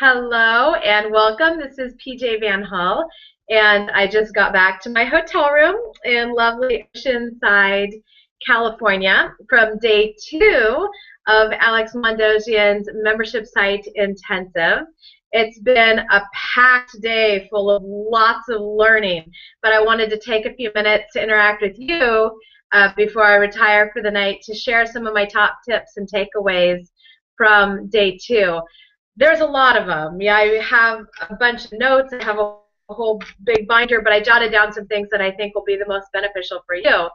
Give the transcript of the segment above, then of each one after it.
Hello and welcome. This is PJ Van Hull, and I just got back to my hotel room in lovely Oceanside, California from day 2 of Alex Mandossian's membership site intensive. It's been a packed day full of lots of learning, but I wanted to take a few minutes to interact with you before I retire for the night to share some of my top tips and takeaways from day 2. There's a lot of them. Yeah, I have a bunch of notes. I have a whole big binder, but I jotted down some things that I think will be the most beneficial for you.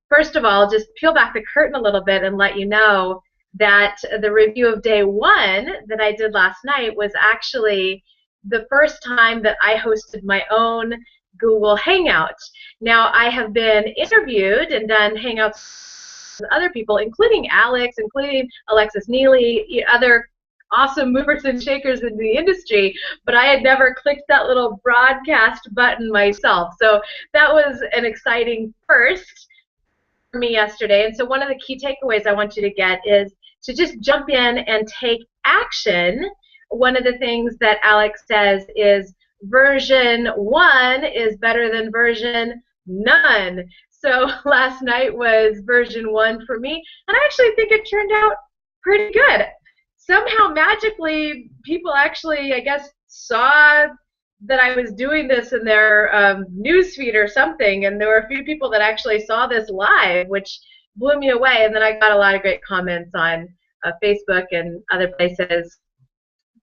First of all, just peel back the curtain a little bit and let you know that the review of day 1 that I did last night was actually the first time that I hosted my own Google Hangout. Now, I have been interviewed and done Hangouts with other people, including Alex, including Alexis Neely, other awesome movers and shakers in the industry, but I had never clicked that little broadcast button myself. So that was an exciting first for me yesterday. And so one of the key takeaways I want you to get is to just jump in and take action. One of the things that Alex says is version 1 is better than version none. So last night was version 1 for me, and I actually think it turned out pretty good. Somehow magically people actually, I guess, saw that I was doing this in their news feed or something, and there were a few people that actually saw this live, which blew me away. And then I got a lot of great comments on Facebook and other places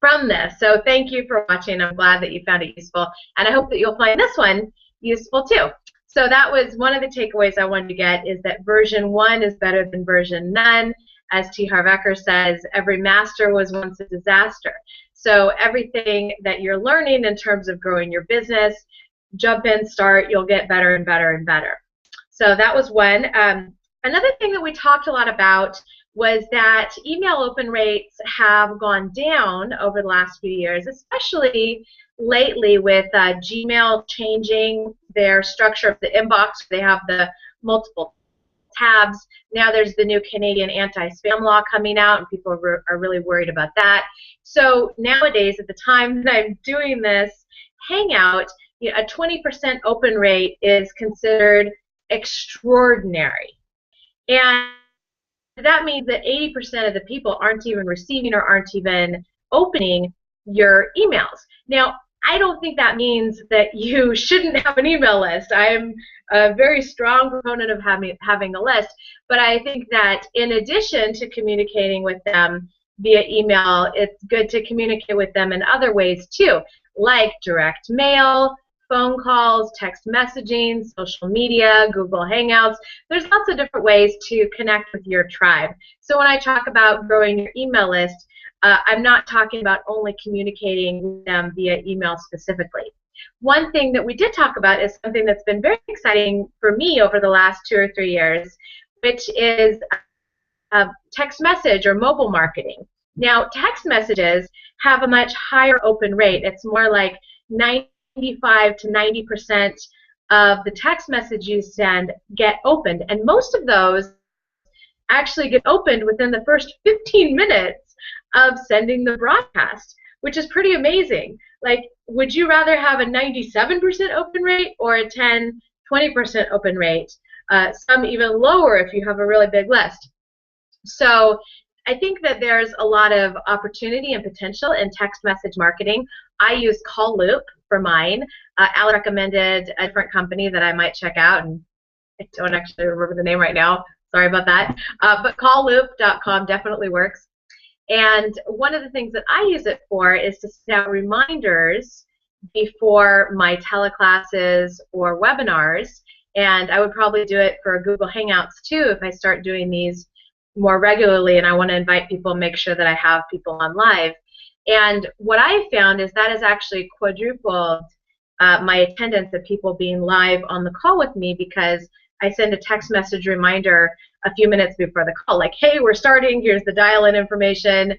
from this. So thank you for watching. I'm glad that you found it useful, and I hope that you'll find this one useful too. So that was one of the takeaways I wanted to get, is that version 1 is better than version none. As T. Harv Eker says, every master was once a disaster. So everything that you're learning in terms of growing your business, jump in, start, you'll get better and better and better. So that was one. Another thing that we talked a lot about was that email open rates have gone down over the last few years, especially lately with Gmail changing their structure of the inbox. They have the multiple tabs. Now there's the new Canadian anti-spam law coming out, and people are really worried about that. So nowadays, at the time that I'm doing this Hangout, a 20% open rate is considered extraordinary. And that means that 80% of the people aren't even receiving or aren't even opening your emails. Now, I don't think that means that you shouldn't have an email list. I'm a very strong proponent of having a list, but I think that in addition to communicating with them via email, it's good to communicate with them in other ways too, like direct mail, phone calls, text messaging, social media, Google Hangouts. There's lots of different ways to connect with your tribe. So when I talk about growing your email list, I'm not talking about only communicating with them via email specifically. One thing that we did talk about is something that's been very exciting for me over the last 2 or 3 years, which is text message or mobile marketing. Now, text messages have a much higher open rate. It's more like 95 to 90% of the text message you send get opened, and most of those actually get opened within the first 15 minutes of sending the broadcast, which is pretty amazing. Like, would you rather have a 97% open rate or a 10, 20% open rate? Some even lower if you have a really big list. So I think that there's a lot of opportunity and potential in text message marketing. I use Call Loop for mine. Alex recommended a different company that I might check out, and I don't actually remember the name right now. Sorry about that. But callloop.com definitely works. And one of the things that I use it for is to send out reminders before my teleclasses or webinars. And I would probably do it for Google Hangouts too if I start doing these more regularly and I want to invite people and make sure that I have people on live. And what I found is that has actually quadrupled my attendance of people being live on the call with me, because I send a text message reminder a few minutes before the call, like, hey, we're starting, here's the dial-in information,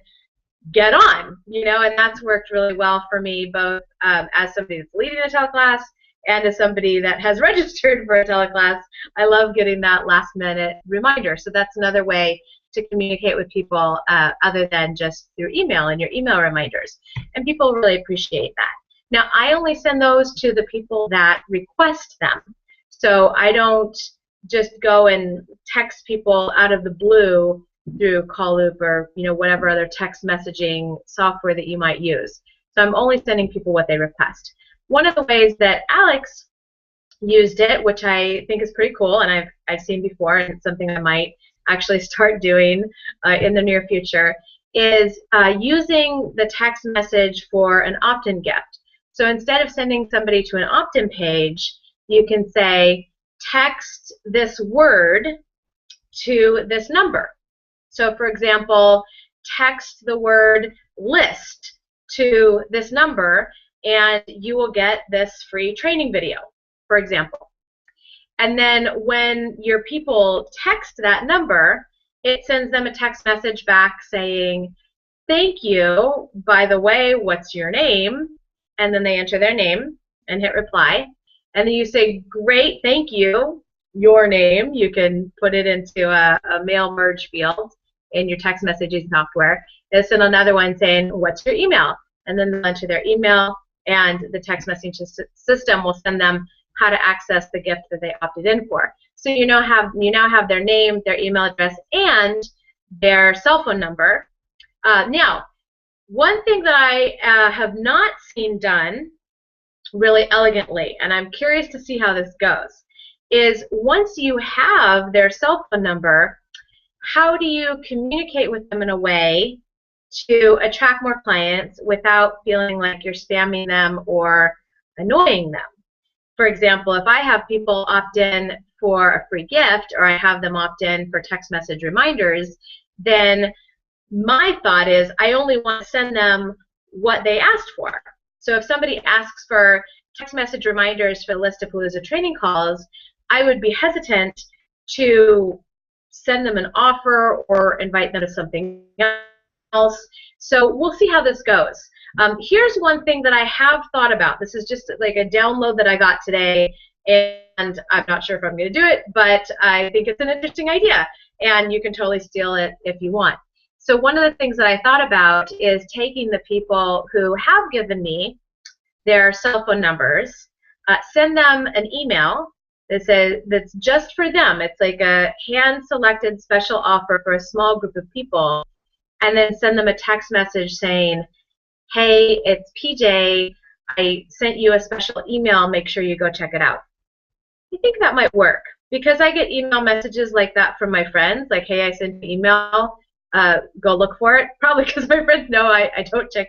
get on, and that's worked really well for me, both as somebody that's leading a teleclass and as somebody that has registered for a teleclass. I love getting that last-minute reminder, so that's another way to communicate with people other than just through email and your email reminders. And people really appreciate that. Now, I only send those to the people that request them. So I don't just go and text people out of the blue through Call Loop or whatever other text messaging software that you might use. So I'm only sending people what they request. One of the ways that Alex used it, which I think is pretty cool, and I've seen before, and it's something I might actually start doing in the near future, is using the text message for an opt-in gift. So instead of sending somebody to an opt-in page, you can say, text this word to this number. So for example, text the word list to this number and you will get this free training video, for example. And then when your people text that number, it sends them a text message back saying, thank you, by the way, what's your name? And then they enter their name and hit reply. And then you say, great, thank you, your name. You can put it into a mail merge field in your text messaging software. They'll send another one saying, what's your email? And then they'll enter their email, and the text messaging system will send them how to access the gift that they opted in for. So you now have their name, their email address, and their cell phone number. Now, one thing that I have not seen done really elegantly, and I'm curious to see how this goes, is once you have their cell phone number, how do you communicate with them in a way to attract more clients without feeling like you're spamming them or annoying them? For example, if I have people opt in for a free gift, or I have them opt in for text message reminders, then my thought is I only want to send them what they asked for. So if somebody asks for text message reminders for the List of Palooza training calls, I would be hesitant to send them an offer or invite them to something else. So we'll see how this goes. Here's one thing that I have thought about. This is just like a download that I got today, and I'm not sure if I'm going to do it, but I think it's an interesting idea, and you can totally steal it if you want. So one of the things that I thought about is taking the people who have given me their cell phone numbers, send them an email that says that's just for them. It's like a hand-selected special offer for a small group of people, and then send them a text message saying, hey, it's PJ, I sent you a special email, make sure you go check it out. I think that might work, because I get email messages like that from my friends, like, hey, I sent you an email, go look for it. Probably because my friends know I don't check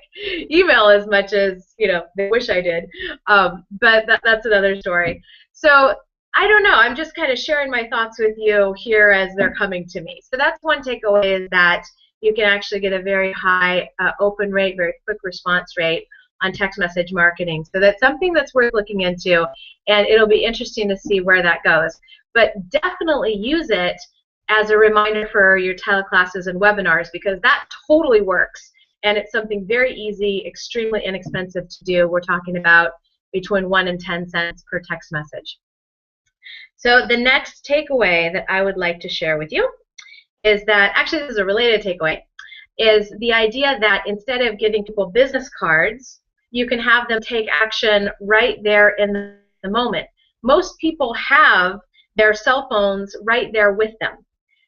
email as much as they wish I did. But that's another story. So I don't know. I'm just kind of sharing my thoughts with you here as they're coming to me. So that's one takeaway, is that you can actually get a very high open rate, very quick response rate on text message marketing. So that's something that's worth looking into, and it'll be interesting to see where that goes. But definitely use it as a reminder for your teleclasses and webinars, because that totally works, and it's something very easy, extremely inexpensive to do. We're talking about between 1 and 10 cents per text message. So the next takeaway that I would like to share with you is that, actually this is a related takeaway, is the idea that instead of giving people business cards, you can have them take action right there in the moment. Most people have their cell phones right there with them.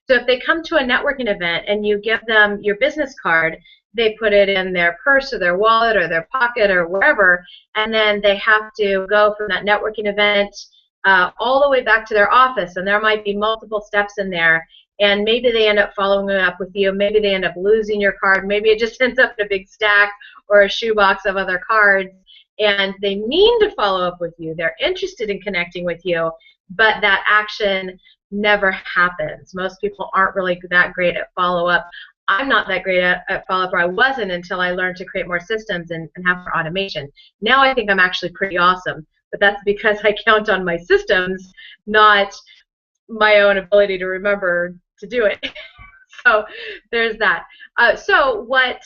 So if they come to a networking event and you give them your business card, they put it in their purse or their wallet or their pocket or wherever, and then they have to go from that networking event all the way back to their office, and there might be multiple steps in there, and maybe they end up following up with you, maybe they end up losing your card, maybe it just ends up in a big stack or a shoebox of other cards, and they mean to follow up with you, they're interested in connecting with you, but that action never happens. Most people aren't really that great at follow-up. I'm not that great at follow-up, or I wasn't until I learned to create more systems and have more automation. Now I think I'm actually pretty awesome, but that's because I count on my systems, not my own ability to remember to do it. So there's that. So what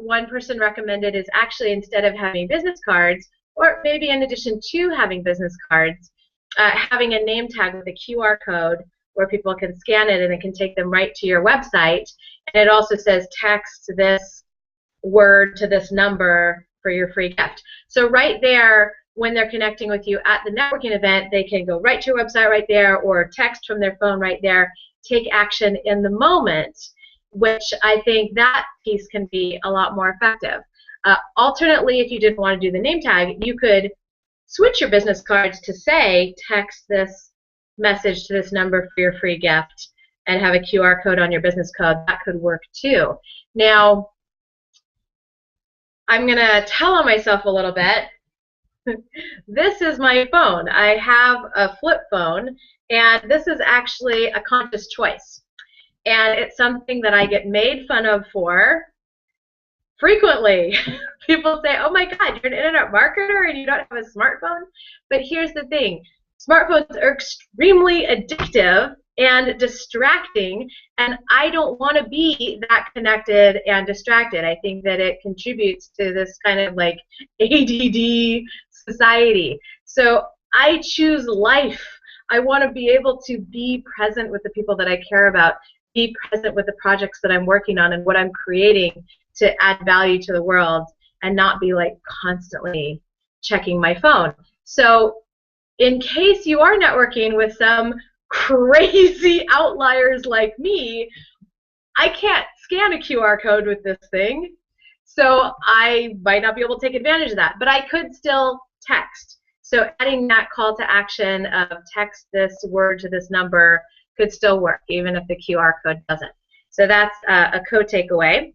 one person recommended is actually, instead of having business cards, or maybe in addition to having business cards, having a name tag with a QR code where people can scan it and it can take them right to your website. And it also says text this word to this number for your free gift. So right there, when they're connecting with you at the networking event, they can go right to your website right there or text from their phone right there, take action in the moment, which I think that piece can be a lot more effective. Alternately, if you didn't want to do the name tag, you could switch your business cards to say, text this message to this number for your free gift and have a QR code on your business card. That could work too. Now, I'm going to tell on myself a little bit. This is my phone. I have a flip phone, and this is actually a conscious choice. And it's something that I get made fun of for frequently. People say, oh my God, you're an internet marketer and you don't have a smartphone? But here's the thing. Smartphones are extremely addictive and distracting, and I don't want to be that connected and distracted. I think that it contributes to this kind of like ADD society. So I choose life. I want to be able to be present with the people that I care about, be present with the projects that I'm working on and what I'm creating to add value to the world, and not be like constantly checking my phone. So in case you are networking with some crazy outliers like me, I can't scan a QR code with this thing, so I might not be able to take advantage of that, but I could still text. So adding that call to action of text this word to this number could still work, even if the QR code doesn't. So that's a code takeaway.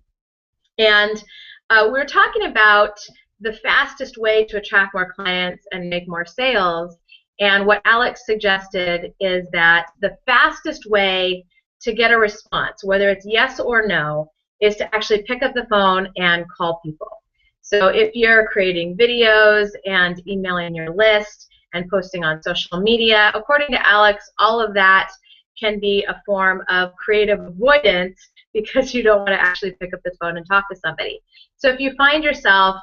And we're talking about the fastest way to attract more clients and make more sales. And what Alex suggested is that the fastest way to get a response, whether it's yes or no, is to actually pick up the phone and call people. So if you're creating videos and emailing your list and posting on social media, according to Alex, all of that can be a form of creative avoidance because you don't want to actually pick up the phone and talk to somebody. So if you find yourself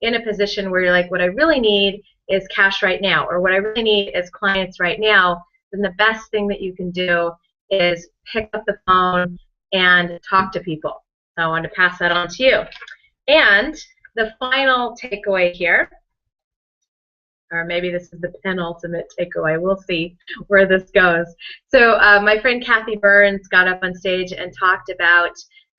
in a position where you're like, what I really need is cash right now, or what I really need is clients right now, then the best thing that you can do is pick up the phone and talk to people. So I want to pass that on to you. And the final takeaway here, or maybe this is the penultimate takeaway. We'll see where this goes. So my friend Kathy Burns got up on stage and talked about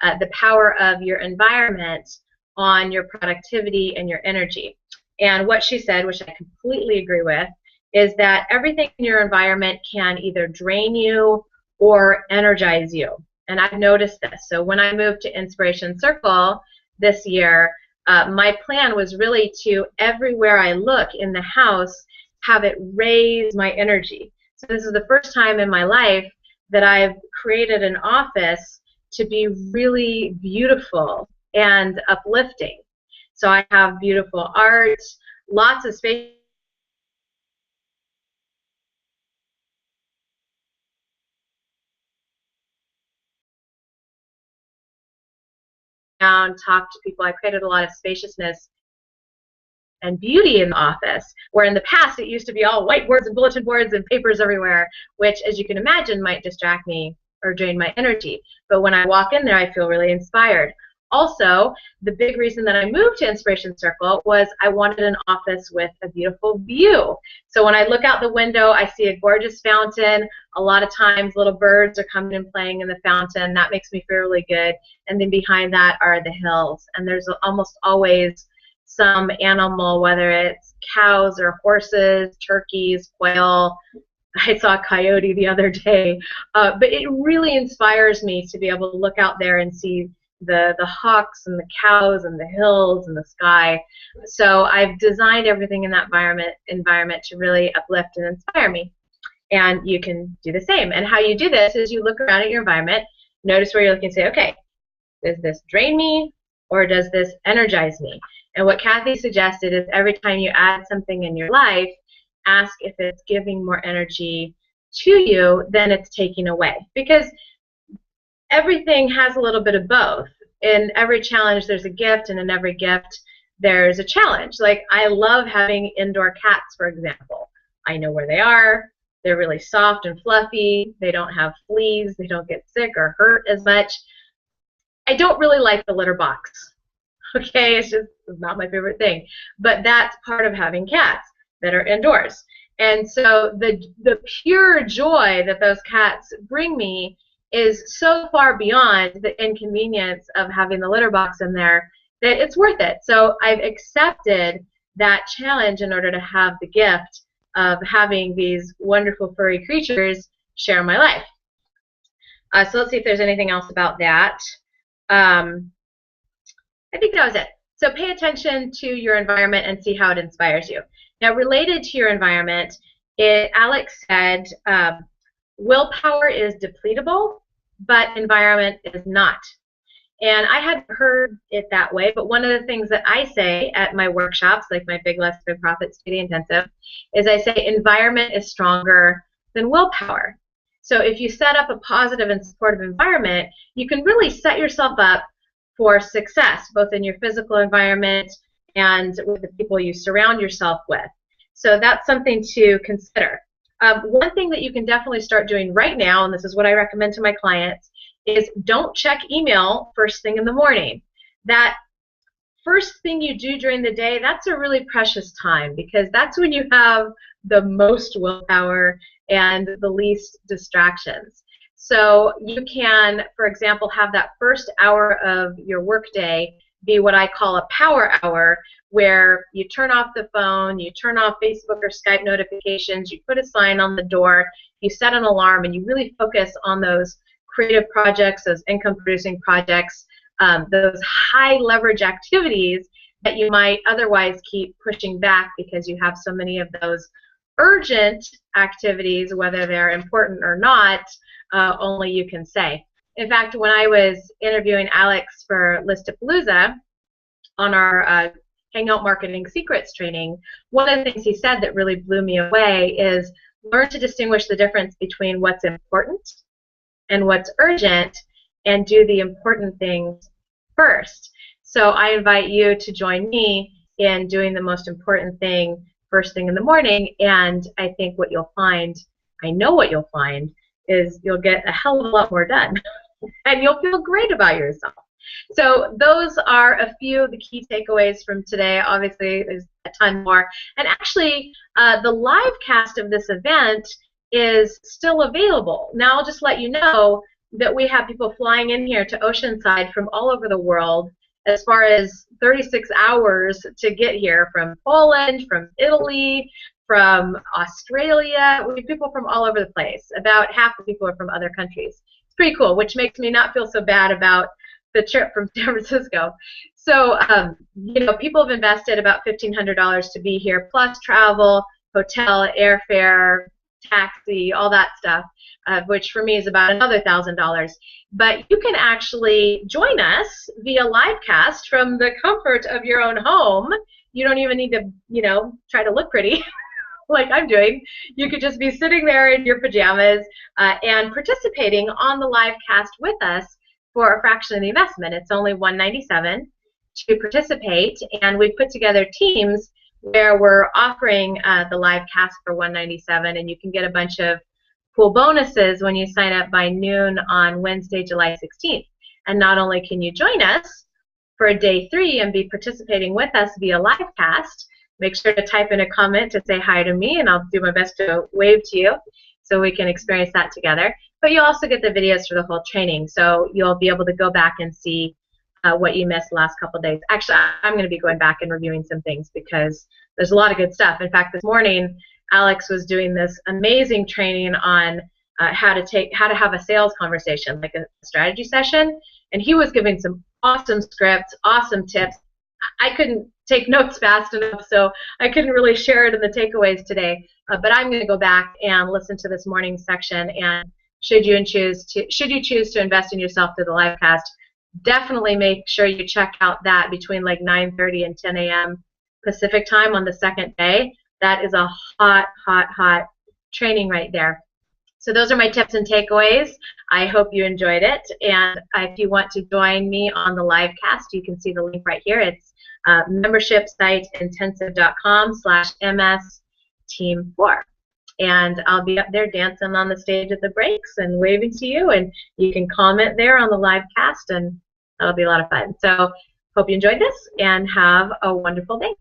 the power of your environment on your productivity and your energy. And what she said, which I completely agree with, is that everything in your environment can either drain you or energize you. And I've noticed this. So when I moved to Inspiration Circle this year, my plan was really to, everywhere I look in the house, have it raise my energy. So this is the first time in my life that I've created an office to be really beautiful and uplifting. So I have beautiful art, lots of space. Talk to people. I created a lot of spaciousness and beauty in the office, where in the past it used to be all whiteboards and bulletin boards and papers everywhere, which, as you can imagine, might distract me or drain my energy. But when I walk in there, I feel really inspired. Also, the big reason that I moved to Inspiration Circle was I wanted an office with a beautiful view. So when I look out the window, I see a gorgeous fountain. A lot of times little birds are coming and playing in the fountain. That makes me feel really good. And then behind that are the hills. And there's almost always some animal, whether it's cows or horses, turkeys, quail. I saw a coyote the other day. But it really inspires me to be able to look out there and see the hawks and the cows and the hills and the sky. So I've designed everything in that environment to really uplift and inspire me. And you can do the same. And how you do this is you look around at your environment, notice where you're looking, and say, okay, does this drain me or does this energize me? And what Kathy suggested is every time you add something in your life, ask if it's giving more energy to you than it's taking away. Because everything has a little bit of both. In every challenge, there's a gift, and in every gift, there's a challenge. Like, I love having indoor cats, for example. I know where they are. They're really soft and fluffy. They don't have fleas. They don't get sick or hurt as much. I don't really like the litter box. Okay, it's not my favorite thing. But that's part of having cats that are indoors. And so the pure joy that those cats bring me is so far beyond the inconvenience of having the litter box in there that it's worth it. So I've accepted that challenge in order to have the gift of having these wonderful furry creatures share my life. So let's see if there's anything else about that. I think that was it. So pay attention to your environment and see how it inspires you. Now, related to your environment, Alex said willpower is depletable, but environment is not. And I hadn't heard it that way, but one of the things that I say at my workshops, like my Big Less Big Profit Study Intensive, is I say environment is stronger than willpower. So if you set up a positive and supportive environment, you can really set yourself up for success, both in your physical environment and with the people you surround yourself with. So that's something to consider. One thing that you can definitely start doing right now, and this is what I recommend to my clients, is don't check email first thing in the morning. That first thing you do during the day, that's a really precious time because that's when you have the most willpower and the least distractions. So you can, for example, have that first hour of your workday be what I call a power hour, where you turn off the phone, you turn off Facebook or Skype notifications, you put a sign on the door, you set an alarm, and you really focus on those creative projects, those income-producing projects, those high-leverage activities that you might otherwise keep pushing back because you have so many of those urgent activities, whether they're important or not, only you can say. In fact, when I was interviewing Alex for Listapalooza on our Hangout Marketing Secrets training, one of the things he said that really blew me away is learn to distinguish the difference between what's important and what's urgent and do the important things first. So I invite you to join me in doing the most important thing first thing in the morning, and I think what you'll find, I know what you'll find, is you'll get a hell of a lot more done and you'll feel great about yourself. So those are a few of the key takeaways from today. Obviously, there's a ton more. And actually, the live cast of this event is still available. Now I'll just let you know that we have people flying in here to Oceanside from all over the world, as far as 36 hours to get here, from Poland, from Italy, from Australia. We have people from all over the place. About half the people are from other countries. It's pretty cool, which makes me not feel so bad about the trip from San Francisco. So, you know, people have invested about $1,500 to be here, plus travel, hotel, airfare, taxi, all that stuff, which for me is about another $1,000. But you can actually join us via live cast from the comfort of your own home. You don't even need to, you know, try to look pretty like I'm doing. You could just be sitting there in your pajamas and participating on the live cast with us for a fraction of the investment. It's only $197 to participate, and we've put together teams where we're offering the live cast for $197, and you can get a bunch of cool bonuses when you sign up by noon on Wednesday, July 16th. And not only can you join us for day 3 and be participating with us via live cast, make sure to type in a comment to say hi to me, and I'll do my best to wave to you so we can experience that together. But you also get the videos for the whole training, so you'll be able to go back and see what you missed the last couple of days. Actually, I'm going to be going back and reviewing some things because there's a lot of good stuff. In fact, this morning, Alex was doing this amazing training on how to have a sales conversation, like a strategy session, and he was giving some awesome scripts, awesome tips. I couldn't take notes fast enough, so I couldn't really share it in the takeaways today. But I'm going to go back and listen to this morning's section, and should you choose to invest in yourself through the live cast, definitely make sure you check out that between like 9:30 and 10 a.m. Pacific time on the second day. That is a hot, hot, hot training right there. So those are my tips and takeaways. I hope you enjoyed it. And if you want to join me on the live cast, you can see the link right here. It's membership site intensive.com/MS Team 4. and I'll be up there dancing on the stage at the breaks and waving to you, and you can comment there on the live cast, and that'll be a lot of fun. So hope you enjoyed this and have a wonderful day.